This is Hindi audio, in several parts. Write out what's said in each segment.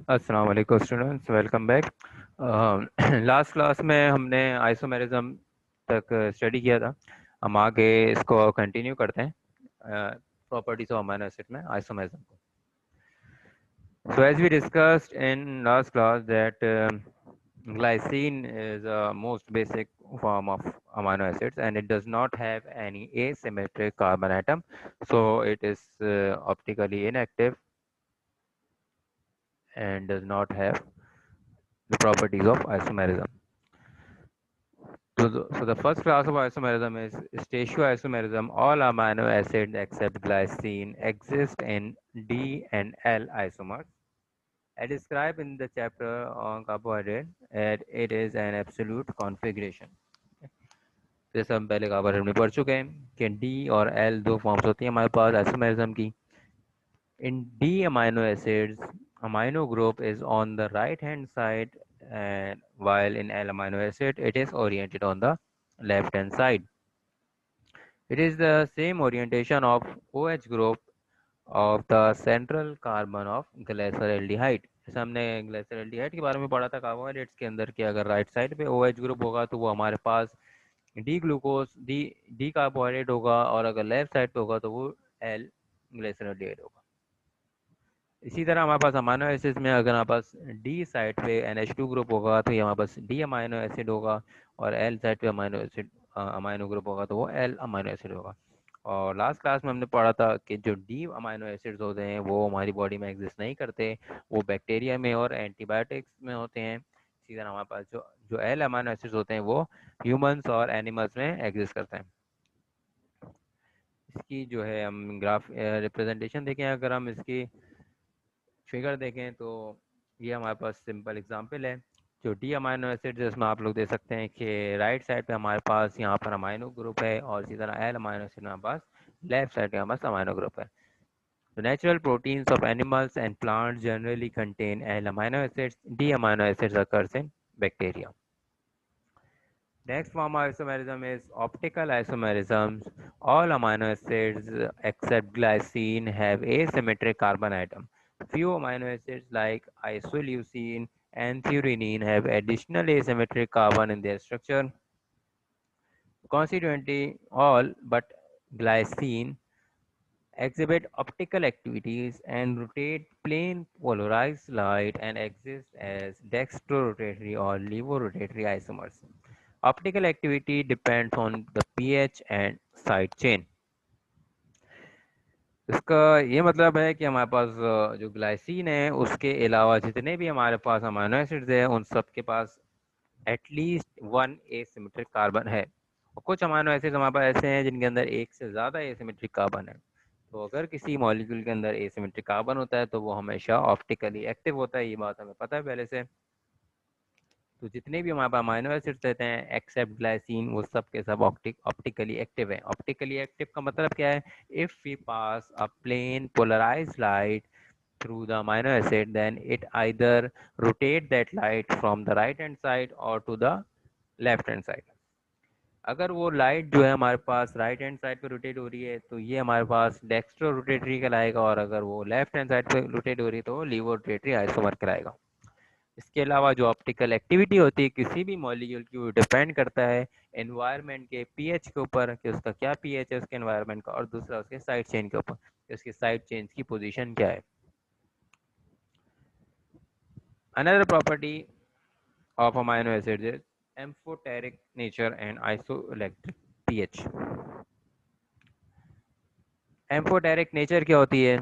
अस्सलाम वालेकुम students, welcome back. Last class में हमने आइसोमेरिज्म तक स्टडी किया था। हम आगे इसको कंटिन्यू करते हैं, प्रॉपर्टीज ऑफ अमीनो एसिड में आइसोमेरिज्म को। So as we discussed in last class that glycine is a most basic form of amino acids and it does not have any asymmetric carbon atom, so it is optically inactive and does not have the properties of isomerism. So the first class of isomerism is stereoisomerism. All amino acids except glycine exist in D and L isomers. As described in the chapter on carbohydrate, and it is an absolute configuration. जैसे हम पहले कार्बोहाइड्रेट में पढ़ चुके हैं कि डी और एल दो फॉर्म्स होती हैं हमारे पास आइसोमेरिज्म की। In D amino acids, amino group is on the right hand side, and while in L amino acid it is oriented on the left hand side. It is the same orientation of OH group of the central carbon of glyceraldehyde. जैसे हमने ग्लाइसरल्डिहाइड के बारे में पढ़ा था कार्बोहाइड्रेट्स के अंदर कि अगर राइट साइड पे OH ग्रुप होगा तो वो हमारे पास डी ग्लूकोज डी कार्बोहाइड्रेट होगा, और अगर लेफ्ट साइड पे होगा तो वो एल ग्लाइसरल्डिहाइड होगा। इसी तरह हमारे पास अमाइनो एसिड्स में अगर हमारे पास डी साइड पे NH2 ग्रुप होगा तो ये हमारे पास डी अमाइनो एसिड होगा, और एल साइड पे अमाइनो ग्रुप होगा तो वो एल अमाइनो एसिड होगा। और लास्ट क्लास में हमने पढ़ा था कि जो डी अमाइनो एसिड्स होते हैं वो हमारी बॉडी में एग्जिस्ट नहीं करते, वो बैक्टीरिया में और एंटीबायोटिक्स में होते हैं। इसी तरह हमारे पास जो जो एल अमाइनो एसिड्स होते हैं वो ह्यूमंस और एनिमल्स में एग्जिस्ट करते हैं। इसकी जो है हम ग्राफ रिप्रेजेंटेशन देखें, अगर हम इसकी फिगर देखें तो ये हमारे पास सिंपल एग्जांपल है। जो डी अमाइनो एसिड जिसमें आप लोग देख सकते हैं कि राइट साइड पे हमारे पास यहाँ पर अमाइनो ग्रुप है, और इसी तरह एल अमाइनो एसिड हमारे पास लेफ्ट साइड पे हमारे पास अमाइनो ग्रुप है। The natural proteins of animals and plants generally contain L amino acids. D amino acids occurs in bacteria. Next form of isomerism is optical isomerisms. All amino acids except glycine have asymmetric carbon atom. Few amino acids like isoleucine and threonine have additional asymmetric carbon in their structure. Consequently, all but glycine exhibit optical activities and rotate plane polarized light and exist as dextrorotatory or levorotatory isomers. Optical activity depends on the pH and side chain. इसका ये मतलब है कि हमारे पास जो ग्लाइसिन है उसके अलावा जितने भी हमारे पास अमीनो एसिड्स है उन सब के पास एटलीस्ट वन एसिमेट्रिक कार्बन है, और कुछ अमीनो एसिड्स हमारे पास ऐसे हैं जिनके अंदर एक से ज़्यादा एसिमेट्रिक कार्बन है। तो अगर किसी मॉलिक्यूल के अंदर एसिमेट्रिक कार्बन होता है तो वो हमेशा ऑप्टिकली एक्टिव होता है, ये बात हमें पता है पहले से। तो जितने भी हमारे पास अमीनो एसिड्स रहते हैं एक्सेप्ट ग्लाइसिन वो सब के सब ऑप्टिकली एक्टिव है। ऑप्टिकली एक्टिव का मतलब क्या है? If we pass a plane polarized light through the amino acid, then it either rotate that light from the right hand side or to the left hand side. अगर वो लाइट जो है हमारे पास राइट हैंड साइड पे रोटेट हो रही है तो ये हमारे पास डेक्स्ट्रो रोटेटरी कहलाएगा, और अगर वो लेफ्ट हैंड साइड पे रोटेट हो रही है तो वो लीवो रोटेटरी आइसोमर कहलाएगा। इसके अलावा जो ऑप्टिकल एक्टिविटी होती है किसी भी मॉलिक्यूल की वो डिपेंड करता है एनवायरनमेंट के पीएच के ऊपर कि उसका क्या पीएच है उसके एनवायरनमेंट का, और दूसरा उसके साइड चेन के ऊपर कि उसके साइड चेन की पोजीशन क्या है। Another property of amino acids is amphoteric nature and isoelectric pH. Amphoteric nature क्या होती है?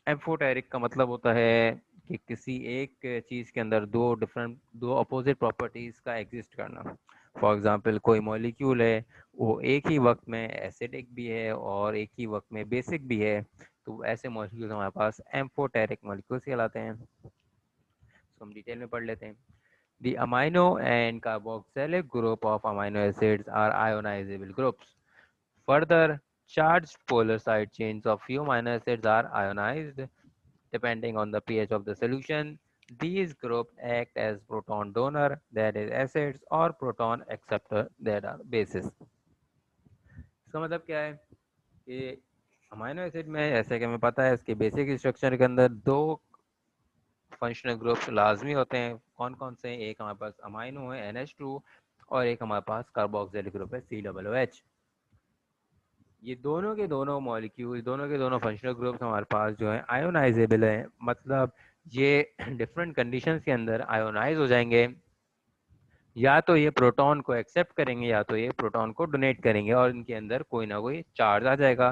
एम्फोटेरिक का मतलब होता है कि किसी एक चीज़ के अंदर दो अपोजिट प्रॉपर्टीज़ का एग्जिस्ट करना। फॉर एग्जांपल कोई मॉलिक्यूल है वो एक ही वक्त में एसिडिक भी है और एक ही वक्त में बेसिक भी है, तो ऐसे मॉलिक्यूल्स हमारे पास एम्फोटेरिक मॉलिक्यूल्स कहलाते हैं। तो हम डिटेल में पढ़ लेते हैं। The amino and carboxylic group of amino acids are ionizable groups. Further, charged polar side chains of few amino acids are ionized depending on the pH of the solution. These groups act as proton donor, that is acids, or proton acceptor, that are bases. इसका मतलब क्या है कि अमाइनो एसिड में, जैसे कि हमें पता है इसके बेसिक स्ट्रक्चर के अंदर दो फंक्शनल ग्रुप्स लाजमी होते हैं। कौन कौन से? एक हमारे पास अमाइनो है NH2 और एक हमारे पास कार्बोक्सिलिक ग्रुप है COOH। ये दोनों के दोनों मॉलिक्यूल, दोनों के दोनों फंक्शनल ग्रुप्स हमारे पास जो है आयोनाइजेबल है, मतलब ये डिफरेंट कंडीशंस के अंदर आयोनाइज हो जाएंगे। या तो ये प्रोटॉन को एक्सेप्ट करेंगे या तो ये प्रोटॉन को डोनेट करेंगे और इनके अंदर कोई ना कोई चार्ज आ जाएगा।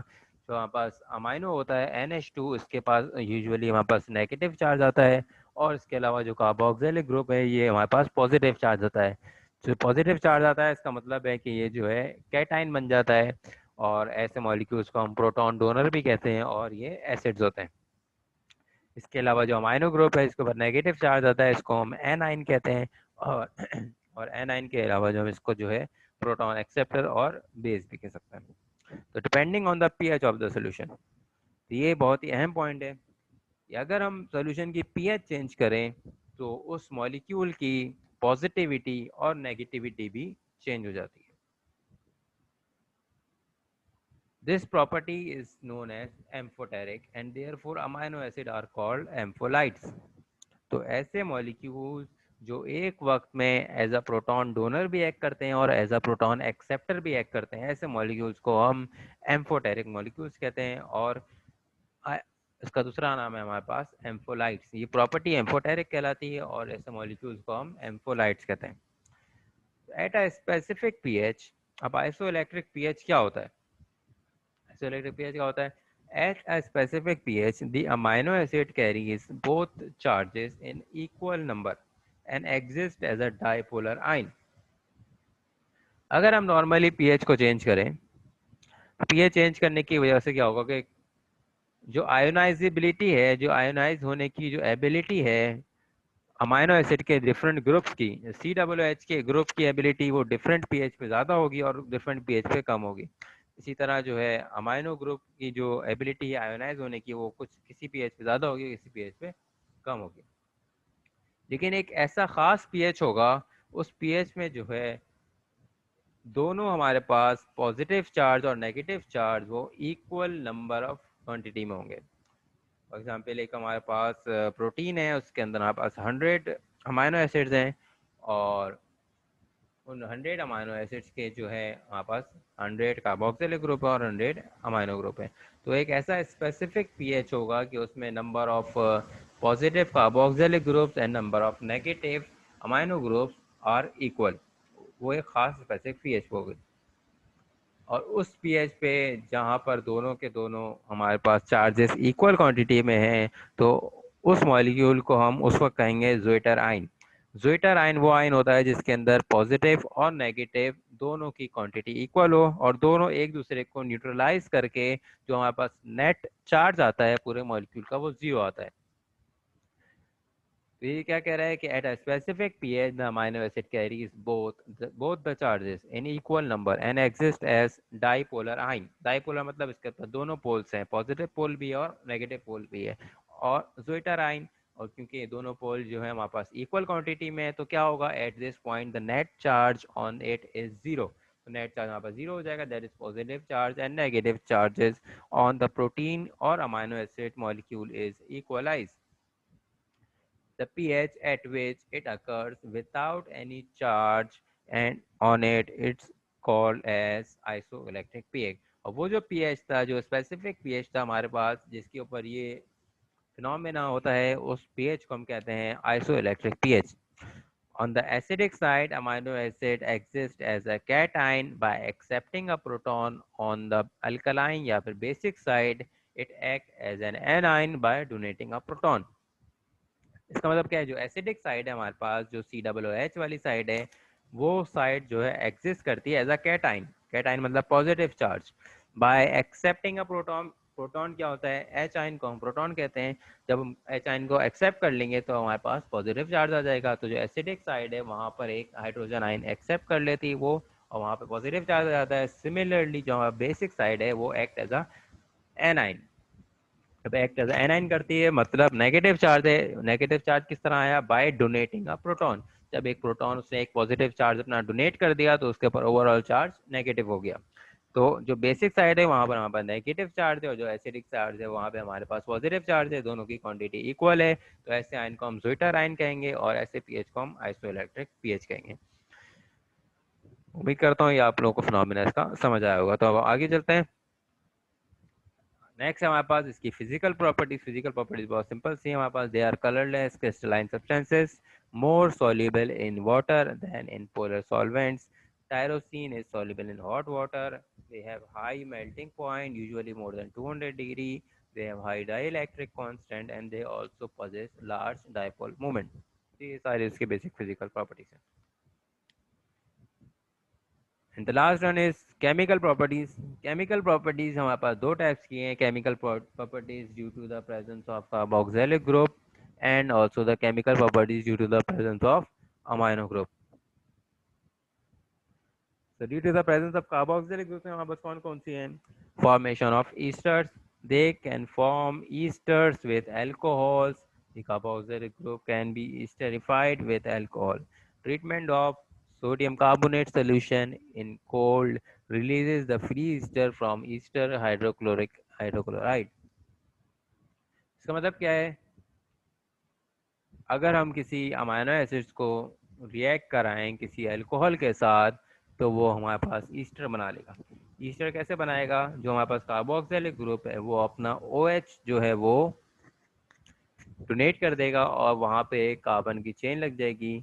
तो हमारे पास अमाइनो होता है NH2, इसके पास यूजुअली हमारे पास नेगेटिव चार्ज आता है, और इसके अलावा जो कार्बोक्सिलिक ग्रुप है ये हमारे पास पॉजिटिव चार्ज आता है। जो पॉजिटिव चार्ज आता है इसका मतलब है कि ये जो है कैटाइन बन जाता है, और ऐसे मॉलिक्यूल्स को हम प्रोटॉन डोनर भी कहते हैं और ये एसिड्स होते हैं। इसके अलावा जो अमाइनो ग्रुप है इसके ऊपर नेगेटिव चार्ज आता है, इसको हम एनाइन कहते हैं, और और एनाइन के अलावा जो हम इसको जो है प्रोटॉन एक्सेप्टर और बेस भी कह सकते हैं। तो depending on the pH of the solution, ये बहुत ही अहम पॉइंट है कि अगर हम सोल्यूशन की पीएच चेंज करें तो उस मॉलिक्यूल की पॉजिटिविटी और नेगेटिविटी भी चेंज हो जाती है। This property is known as amphoteric and therefore amino acid are called ampholites. तो ऐसे मॉलिक्यूल्स जो एक वक्त में एज अ प्रोटॉन डोनर भी एक्ट करते हैं और एज अ प्रोटॉन एक्सेप्टर भी एक्ट करते हैं, ऐसे मॉलिक्यूल्स को हम एम्फोटेरिक मॉलिक्यूल्स कहते हैं। और इसका दूसरा नाम है हमारे पास एम्फोलाइट्स। ये प्रॉपर्टी एम्फोटेरिक कहलाती है और ऐसे मॉलिक्यूल्स को हम एम्फोलाइट्स कहते हैं। एट अ स्पेसिफिक पीएच, अब आइसोइलेक्ट्रिक पीएच क्या होता है? आइसोइलेक्ट्रिक पीएच क्या होता है? At a specific pH, the amino acid carries both charges in equal number and exists as a dipolar ion. अगर हम नॉर्मली पीएच को चेंज करें, पीएच चेंज करने की वजह से क्या होगा कि जो आयोनाइजेबिलिटी है, जो आयोनाइज होने की जो एबिलिटी है अमाइनो एसिड के डिफरेंट ग्रुप्स की, COOH के ग्रुप की एबिलिटी वो डिफरेंट पीएच पे ज़्यादा होगी और डिफरेंट पीएच पे कम होगी। इसी तरह जो है अमाइनो ग्रुप की जो एबिलिटी है आयोनाइज होने की वो कुछ किसी पीएच पे ज़्यादा होगी, किसी पीएच पे कम होगी। लेकिन एक ऐसा ख़ास पीएच होगा, उस पीएच में जो है दोनों हमारे पास पॉजिटिव चार्ज और नेगेटिव चार्ज वो इक्वल नंबर ऑफ क्वांटिटी में होंगे। फॉर एग्जाम्पल एक हमारे पास प्रोटीन है, उसके अंदर हमारे पास 100 अमाइनो एसिड्स हैं, और उन 100 अमाइनो एसिड्स के जो है हमारे पास 100 कार्बोक्सिलिक ग्रुप है और 100 अमाइनो ग्रुप है। तो एक ऐसा स्पेसिफिक पीएच होगा कि उसमें number of positive carboxylic groups and number of negative amino groups are equal. वो एक खास स्पेसिफिक पीएच होगी, और उस पीएच पे जहाँ पर दोनों के दोनों हमारे पास चार्जेस इक्वल क्वांटिटी में हैं, तो उस मॉलिक्यूल को हम उस वक्त कहेंगे ज़्विटर आयन। ज़्विटर आयन वो आयन होता है जिसके अंदर पॉजिटिव और नेगेटिव दोनों की क्वांटिटी इक्वल हो और दोनों एक दूसरे को न्यूट्रलाइज करके जो हमारे पास नेट चार्ज आता है पूरे मॉलिक्यूल का वो 0 आता है। तो ये क्या कह रहा है कि at a specific pH the amino acid carries both the charges in equal number and exist as dipolar ion. Dipolar मतलब इसके पास दोनों पोल्स हैं, पॉजिटिव पोल भी है और नेगेटिव पोल भी है। और ज़्विटर आयन, और क्योंकि ये दोनों पोल जो है हमारे पास इक्वल क्वांटिटी में है, तो क्या होगा? At this point the net charge on it is 0। तो नेट चार्ज हमारे पास 0 हो जाएगा, that is positive charge, and negative charges on the protein और amino acid molecule is equalised. The pH at which it occurs without any charge and on it, it's called as isoelectric pH। और वो जो pH था, जो स्पेसिफिक pH था हमारे पास जिसके ऊपर ये फिनोमेना होता है, उस pH को हम कहते हैं isoelectric pH। On the acidic side, amino acid exists as a cation by accepting a proton. On the alkaline या फिर basic side, it acts as an anion by donating a proton। इसका मतलब क्या है? जो एसिडिक साइड है हमारे पास, जो COOH वाली साइड है, वो साइड जो है एग्जिस्ट करती है एज अ कैटाइन। कैटाइन मतलब positive charge by accepting a proton. Proton क्या होता है? एच आइन को हम प्रोटॉन कहते हैं। जब हम एच आइन को एक्सेप्ट कर लेंगे तो हमारे पास पॉजिटिव चार्ज आ जाएगा। तो जो एसिडिक साइड है वहाँ पर एक हाइड्रोजन आइन एक्सेप्ट कर लेती है वो, और वहाँ पे पॉजिटिव चार्ज आ जाता है। सिमिलरली जो हमारा बेसिक साइड है वो एक्ट एज अ एनाइन। जब एक्ट एज एनाइन करती है मतलब नेगेटिव चार्ज है। नेगेटिव चार्ज किस तरह आया? By donating a proton. जब एक प्रोटॉन उसने एक पॉजिटिव चार्ज अपना डोनेट कर दिया तो उसके ऊपर ओवरऑल चार्ज नेगेटिव हो गया। तो जो बेसिक साइड है वहाँ पर हमारे पास नेगेटिव चार्ज है और जो एसिडिक चार्ज है वहाँ पे हमारे पास पॉजिटिव चार्ज है, दोनों की क्वांटिटी इक्वल है। तो ऐसे आयन को हम ज्विटर आयन कहेंगे और ऐसे पीएच को हम आइसोइलेक्ट्रिक पीएच कहेंगे। उम्मीद करता हूँ ये आप लोगों को फिनोमेना इसका समझ आया होगा। तो अब आगे चलते हैं। नेक्स्ट हमारे पास इसकी फिजिकल प्रॉपर्टीज। फिजिकल प्रॉपर्टीज बहुत सिंपल सी है हमारे पास। They are colourless crystalline substances more soluble in water than in polar solvents. Tyrosine is soluble in hot water. They have high melting point, usually more than 200 degree. They have high dielectric constant and they also possess large dipole moment. ये सारे इसके बेसिक फिजिकल प्रॉपर्टीज हैं। And the last one is chemical properties. Chemical properties हमारे पास दो टाइप्स की हैं। Chemical properties due to the presence of carboxylic group and also the chemical properties due to the presence of amino group. So due to the presence of carboxylic groups में हमारे पास कौन कौन सी हैं? Formation of esters. They can form esters with alcohols. The carboxylic group can be esterified with alcohol. Treatment of sodium carbonate solution in cold releases the free ester from ester hydrochloride. इसका मतलब क्या है? अगर हम किसी अमाइनो एसिड्स को रिएक्ट कराएं किसी अल्कोहल के साथ तो वो हमारे पास ईस्टर बना लेगा। ईस्टर कैसे बनाएगा? जो हमारे पास कार्बोक्सिलिक ग्रुप है वो अपना OH जो है वो डोनेट कर देगा और वहाँ पे एक कार्बन की चेन लग जाएगी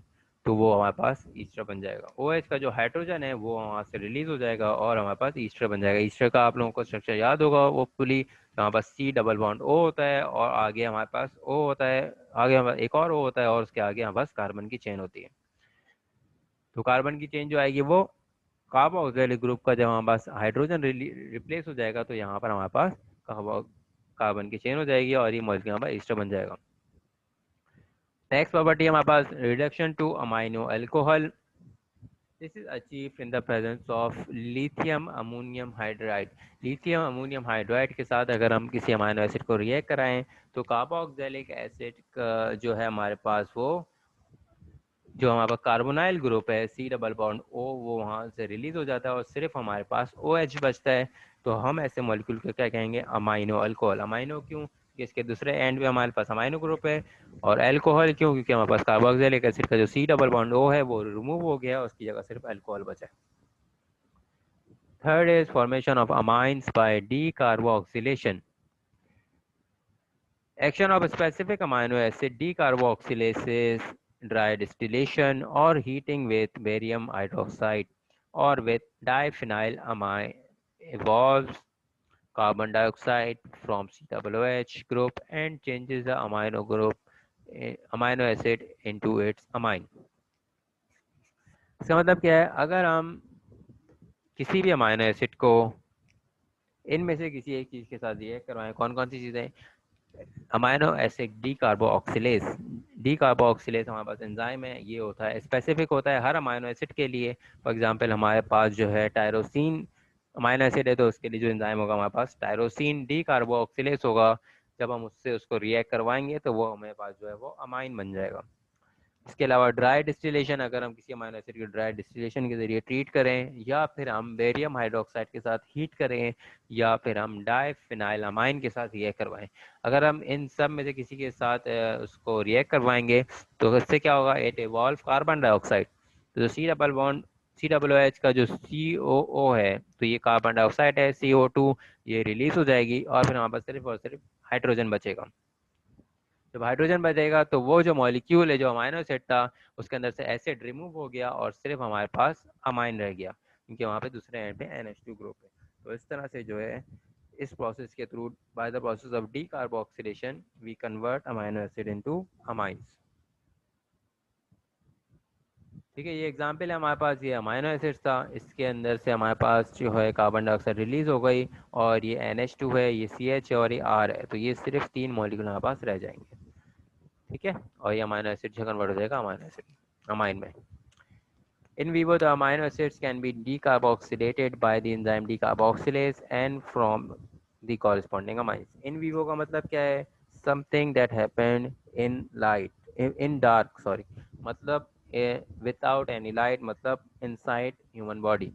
तो वो हमारे पास ईस्टर बन जाएगा। OH का जो हाइड्रोजन है वो वहाँ से रिलीज हो जाएगा और हमारे पास ईस्टर बन जाएगा। ईस्टर का आप लोगों को स्ट्रक्चर याद होगा होपफुली। हमारे पास C डबल बॉन्ड O होता है और आगे हमारे पास O होता है, आगे हमारे एक और O होता है और उसके आगे हमारे पास कार्बन की चेन होती है। तो कार्बन की चेन जो आएगी वो कार्बोक्सिलिक ग्रुप का जब हमारे पास हाइड्रोजन रिप्लेस हो जाएगा तो यहाँ पर हमारे पास कार्बन की चेन हो जाएगी और ये मॉलिक्यूल हमारा ईस्टर बन जाएगा। नेक्स्ट प्रॉपर्टी हमारे पास reduction to amino alcohol. This is achieved in the presence of lithium ammonium hydride. Lithium ammonium hydride के साथ अगर हम किसी अमाइनो एसिड को रिएक्ट कराएं तो कार्बोक्सिलिक एसिड जो है हमारे पास वो जो हमारे पास कार्बोनाइल ग्रुप है C डबल बॉन्ड O वो वहाँ से रिलीज हो जाता है और सिर्फ हमारे पास OH बचता है। तो हम ऐसे मॉलिक्यूल को क्या कहेंगे? Amino alcohol. अमाइनो क्यों? इसके दूसरे एंड पे हमारे पास अमाइनो ग्रुप है। और अल्कोहल क्यों? क्योंकि हमारे पास कार्बोक्सिलिक एसिड का जो C डबल बॉन्ड O है वो रिमूव हो गया, उसकी जगह सिर्फ अल्कोहल बचा है। Third is formation of amines by decarboxylation. Action of specific amino acid decarboxylases, dry distillation or heating with barium hydroxide or with diphenylamine evolves carbon dioxide from COOH group and changes the amino acid into its amine. इसका मतलब क्या है? अगर हम किसी भी अमाइनो एसिड को इनमें से किसी एक चीज के साथ रिएक्ट करवाएं, कौन कौन सी चीजें? Amino acid decarboxylase. डीकार्बोक्सिलेज हमारे पास एंजाइम है, ये होता है स्पेसिफिक होता है हर अमाइनो एसिड के लिए। फॉर एग्जांपल हमारे पास जो है टायरोसिन अमाइनो एसिड है तो उसके लिए जो एंजाइम होगा हमारे पास टायरोसिन डीकार्बोक्सिलेज होगा। जब हम उससे उसको रिएक्ट करवाएंगे तो वो हमारे पास जो है वो अमाइन बन जाएगा। इसके अलावा ड्राई डिस्टिलेशन, अगर हम किसी अमाइनो एसिड को ड्राई डिस्टिलेशन के जरिए ट्रीट करें या फिर हम बेरियम हाइड्रोक्साइड के साथ हीट करें या फिर हम डाइफिनाइलामाइन के साथ रिएक्ट करवाएं, अगर हम इन सब में से किसी के साथ उसको रिएक्ट करवाएंगे तो इससे क्या होगा? It evolve carbon dioxide. तो जो सी डबल ओ एच का जो COO है तो ये कार्बन डाइऑक्साइड है CO2, ये रिलीज हो जाएगी और फिर हमारे पास सिर्फ और सिर्फ हाइड्रोजन बचेगा। जब हाइड्रोजन बचेगा तो वो जो मॉलिक्यूल है जो अमाइनो एसिड था उसके अंदर से एसिड रिमूव हो गया और सिर्फ हमारे पास अमाइन रह गया क्योंकि वहाँ पे दूसरे एंड पे NH2 ग्रुप है। तो इस तरह से जो है इस प्रोसेस के through by the process of decarboxylation we convert amino acid into amines. ठीक है, ये एग्जाम्पल है हमारे पास। ये अमाइनो एसिड था, इसके अंदर से हमारे पास जो है कार्बन डाइऑक्साइड रिलीज हो गई और ये NH2 है, ये CH है और ये R है। तो ये सिर्फ 3 मॉलिक्यूल हमारे पास रह जाएंगे। ठीक है, और ये अमाइनो एसिड से कन्वर्ट हो जाएगा अमाइनो एसिड अमाइन में। In vivo, the amino acids can be decarboxylated by the enzyme decarboxylase and from the corresponding amines. In vivo का मतलब क्या है? Something that happened in light, in dark, sorry. मतलब without any light, मतलब inside human body.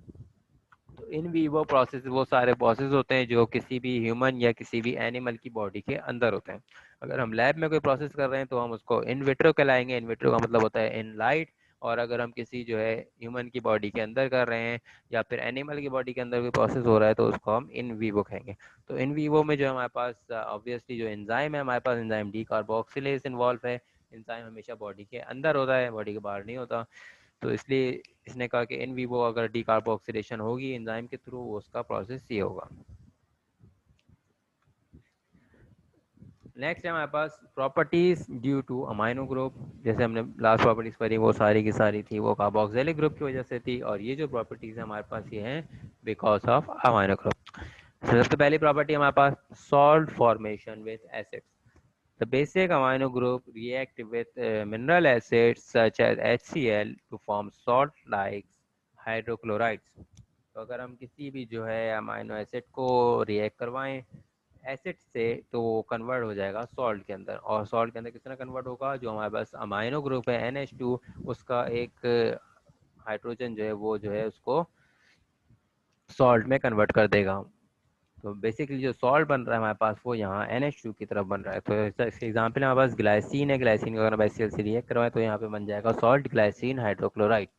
तो इन वीवो प्रोसेस वो सारे प्रोसेस होते हैं जो किसी भी ह्यूमन या किसी भी एनिमल की बॉडी के अंदर होते हैं। अगर हम लैब में कोई प्रोसेस कर रहे हैं तो हम उसको इन विट्रो कहलाएंगे। इन विट्रो का मतलब होता है इन लाइट। और अगर हम किसी जो है ह्यूमन की बॉडी के अंदर कर रहे हैं या फिर एनिमल की बॉडी के अंदर कोई प्रोसेस हो रहा है तो उसको हम इन वीवो कहेंगे। तो इन वीवो में जो हमारे पास ऑब्वियसली जो एंजाइम है, हमारे पास एंजाइम डी कार्बोक्सिलेज इन्वॉल्व है। एंजाइम हमेशा बॉडी के अंदर होता है, बॉडी के बाहर नहीं होता। तो इसलिए इसने कहा कि इन वीवो अगर डीकार्बोक्सिलेशन होगी एंजाइम के थ्रू, उसका प्रोसेस ये होगा। नेक्स्ट है हमारे पास properties due to amino group. जैसे हमने लास्ट प्रॉपर्टीज पढ़ी वो सारी की सारी थी वो कार्बोक्सिलिक ग्रुप की वजह से थी, और ये जो प्रॉपर्टीज है हमारे पास ये हैं बिकॉज ऑफ अमाइनो ग्रुप। सबसे पहली प्रॉपर्टी हमारे पास salt formation with acids. The basic amino group react with mineral acids such as HCl to form salt-like hydrochlorides. तो अगर हम किसी भी जो है अमाइनो एसिड को रिएक्ट करवाएं एसिड से तो वो कन्वर्ट हो जाएगा सॉल्ट के अंदर। और सॉल्ट के अंदर किस तरह कन्वर्ट होगा, जो हमारे पास अमाइनो ग्रुप है NH2 उसका एक हाइड्रोजन जो है वो जो है उसको सॉल्ट में कन्वर्ट कर देगा। तो बेसिकली जो सॉल्ट बन रहा है हमारे पास वो यहाँ NH2 की तरफ बन रहा है। तो इसका एग्जाम्पल हमारे पास ग्लाइसिन है। ग्लाइसिन को अगर हम HCl से रिएक्ट करवाएं तो यहाँ पे बन जाएगा सॉल्ट ग्लाइसिन हाइड्रोक्लोराइड।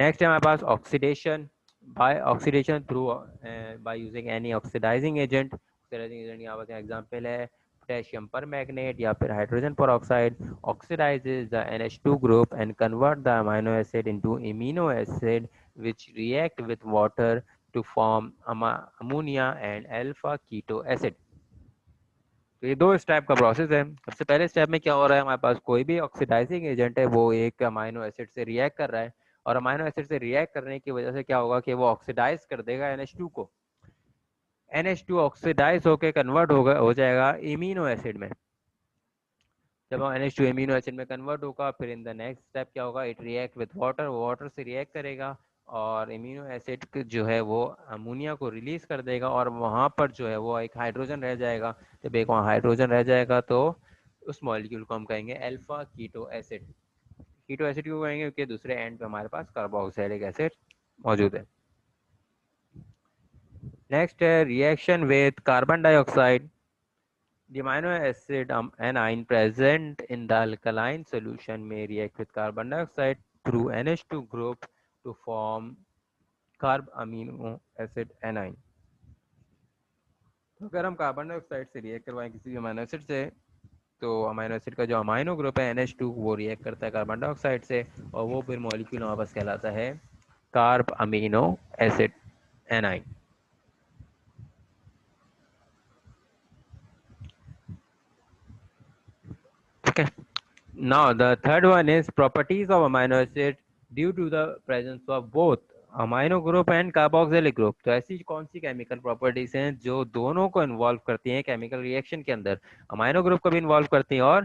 नेक्स्ट है हमारे पास oxidation by oxidation through by using any oxidising agent. Oxidising agent यहाँ पर एग्जाम्पल है पोटेशियम पर मैग्नेट या फिर हाइड्रोजन पर oxide oxidises the NH2 group and convert the amino acid into amino acid which react with water to form ammonia and alpha keto acid। तो ये दो स्टेप का प्रोसेस है। सबसे पहले स्टेप में क्या हो रहा है, हमारे पास कोई भी ऑक्सीडाइजिंग एजेंट है वो एक अमाइनो एसिड से रिएक्ट कर रहा है, और अमाइनो एसिड से रिएक्ट करने की वजह से क्या होगा कि वो ऑक्सीडाइज कर देगा NH2 को। NH2 ऑक्सीडाइज होकर कन्वर्ट हो जाएगा इमिनो एसिड में। जब NH2 एमिनो एसिड में कन्वर्ट होगा फिर इन द नेक्स्ट स्टेप क्या होगा, it react with water, water से रिएक्ट करेगा और इमिनो एसिड जो है वो अमोनिया को रिलीज कर देगा, और वहाँ पर जो है वो एक हाइड्रोजन रह जाएगा। जब एक वहाँ हाइड्रोजन रह जाएगा तो उस मॉलिक्यूल को हम कहेंगे alpha keto acid. Keto acid क्यों कहेंगे, क्योंकि दूसरे एंड पे हमारे पास कार्बोक्सिलिक एसिड मौजूद है। नेक्स्ट है reaction with carbon dioxide. The amino acid anion present in the alkaline solution may react with carbon dioxide through NH2 group to form carb amino acid anion। तो अगर हम कार्बन डाइऑक्साइड से रिएक्ट करवाएं किसी अमाइनो एसिड से तो अमाइनो एसिड का जो अमाइनो ग्रुप है NH2 वो रिएक्ट करता है कार्बन डाइऑक्साइड से, और वो फिर मॉलिक्यूल हमारे पास कहलाता है carb amino acid A9. Okay. Now the third one is properties of amino acid due to the presence of both amino group and carboxylic group. तो ऐसी कौन सी केमिकल प्रॉपर्टीज हैं जो दोनों को इन्वॉल्व करती हैं केमिकल रिएक्शन के अंदर, अमाइनो ग्रुप को भी इन्वॉल्व करती हैं और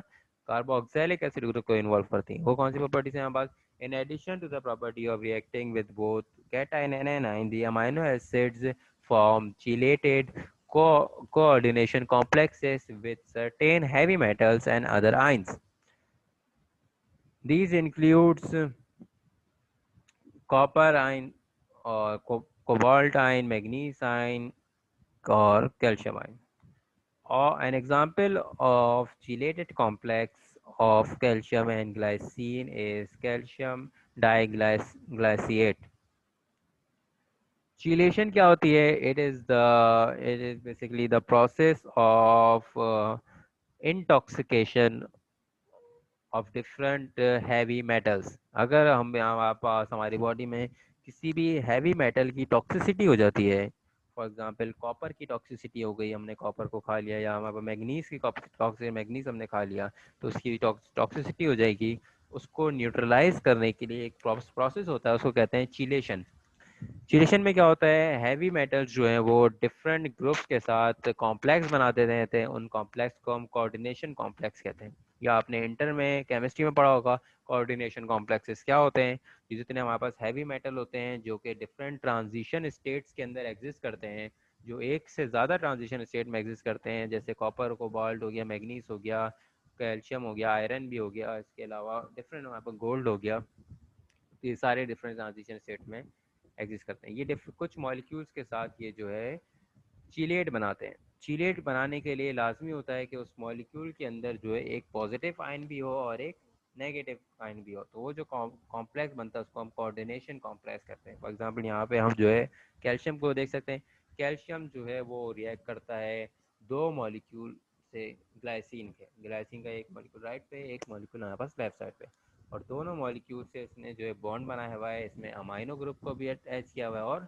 कार्बोक्सिलिक एसिड ग्रुप को इन्वॉल्व करती हैं। वो कौन सी प्रॉपर्टीज हैं हमारे पास, in addition to the property of reacting with both cation and anion the amino acids form chelated coordination complexes with certain heavy metals and other ions. These includes copper ion or cobalt ion, magnesium ion or calcium ion. Or an example of chelated complex of calcium and glycine is calcium diglyciate. Chelation क्या होती है, it is basically the process of intoxication of different heavy metals. अगर हम यहाँ पास हमारी बॉडी में किसी भी हैवी मेटल की टॉक्सिसिटी हो जाती है, फॉर एग्जांपल कॉपर की टॉक्सिसिटी हो गई, हमने कॉपर को खा लिया, या हमारे पास मैग्नीज की टॉक्सिक मैग्नीज हमने खा लिया, तो उसकी टॉक्सिसिटी हो जाएगी। उसको न्यूट्रलाइज करने के लिए एक प्रोसेस होता है, उसको कहते हैं चीलेशन। चिलेशन में क्या होता है, हैवी मेटल्स जो हैं वो डिफरेंट ग्रुप्स के साथ कॉम्प्लेक्स बनाते रहते हैं, उन कॉम्प्लेक्स को हम कोऑर्डिनेशन कॉम्प्लेक्स कहते हैं। या आपने इंटर में केमिस्ट्री में पढ़ा होगा कोऑर्डिनेशन कॉम्प्लेक्सेस क्या होते हैं। जितने हमारे पास हैवी मेटल होते हैं जो कि डिफरेंट ट्रांजिशन स्टेट्स के अंदर एग्जिस्ट करते हैं, जो एक से ज़्यादा ट्रांजिशन स्टेट में एग्जिस्ट करते हैं, जैसे कॉपर कोबाल्ट हो गया, मैग्नीज हो गया, कैल्शियम हो गया, आयरन भी हो गया, इसके अलावा डिफरेंट हमारे पास गोल्ड हो गया, ये सारे डिफरेंट ट्रांजिशन स्टेट में एग्जिस्ट करते हैं। ये कुछ मॉलिक्यूल्स के साथ ये जो है चीलेट बनाते हैं। चीलेट बनाने के लिए लाजमी होता है कि उस मॉलिक्यूल के अंदर जो है एक पॉजिटिव आयन भी हो और एक नेगेटिव आयन भी हो, तो वो जो कॉम्प्लेक्स बनता है उसको हम कोऑर्डिनेशन कॉम्प्लेक्स करते हैं। फॉर एग्जांपल यहाँ पे हम जो है कैल्शियम को देख सकते हैं। कैल्शियम जो है वो रिएक्ट करता है दो मॉलिक्यूल से, ग्लाइसिन का एक मॉलिक्यूल राइट पे, एक मॉलिक्यूल हमारे पास लेफ्ट साइड पे, और दोनों मॉलिक्यूल से इसने जो है बॉन्ड बनाया हुआ है। इसमें अमाइनो ग्रुप को भी अटैच किया हुआ है और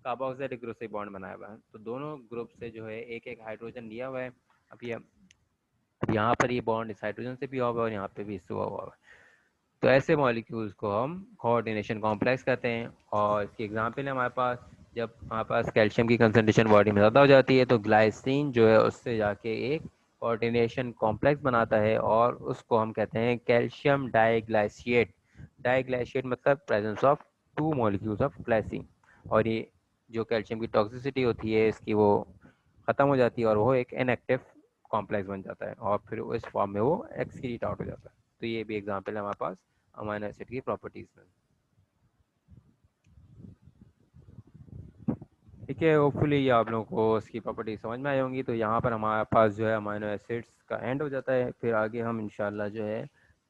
कार्बोक्सिलिक ग्रुप से बॉन्ड बनाया हुआ है। तो दोनों ग्रुप से जो है एक एक हाइड्रोजन लिया हुआ है। अब यहाँ पर ये बॉन्ड इस हाइड्रोजन से भी हुआ हुआ है और यहाँ पे भी इससे हुआ है। तो ऐसे मॉलिक्यूल्स को हम कोऑर्डिनेशन कॉम्प्लेक्स कहते हैं। और इसकी एग्जांपल है हमारे पास, जब हमारे पास कैल्शियम की कंसंट्रेशन बॉडी में ज़्यादा हो जाती है तो ग्लाइसिन जो है उससे जाके एक कोऑर्डिनेशन कॉम्प्लेक्स बनाता है और उसको हम कहते हैं कैल्शियम डाइग्लाइशिएट। डाइग्लाइशिएट मतलब presence of two molecules of glycine. और ये जो कैल्शियम की टॉक्सिसिटी होती है इसकी वो ख़त्म हो जाती है और वो एक इनएक्टिव कॉम्प्लेक्स बन जाता है और फिर इस फॉर्म में वो एक्सक्रीट आउट हो जाता है। तो ये भी एग्जांपल है हमारे पास अमीनो एसिड की प्रॉपर्टीज में। ठीक है, होपफुली ये आप लोगों को इसकी प्रॉपर्टीज समझ में आई होंगी। तो यहाँ पर हमारे पास जो है अमीनो एसिड्स का एंड हो जाता है। फिर आगे हम इंशाल्लाह जो है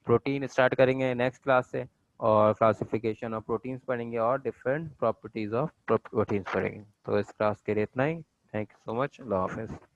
प्रोटीन स्टार्ट करेंगे नेक्स्ट क्लास से, और क्लासिफिकेशन ऑफ प्रोटीन्स पढ़ेंगे और डिफरेंट प्रॉपर्टीज ऑफ प्रोटीन्स पढ़ेंगे। तो इस क्लास के लिए इतना ही। Thank you so much. अल्लाह हाफिज़।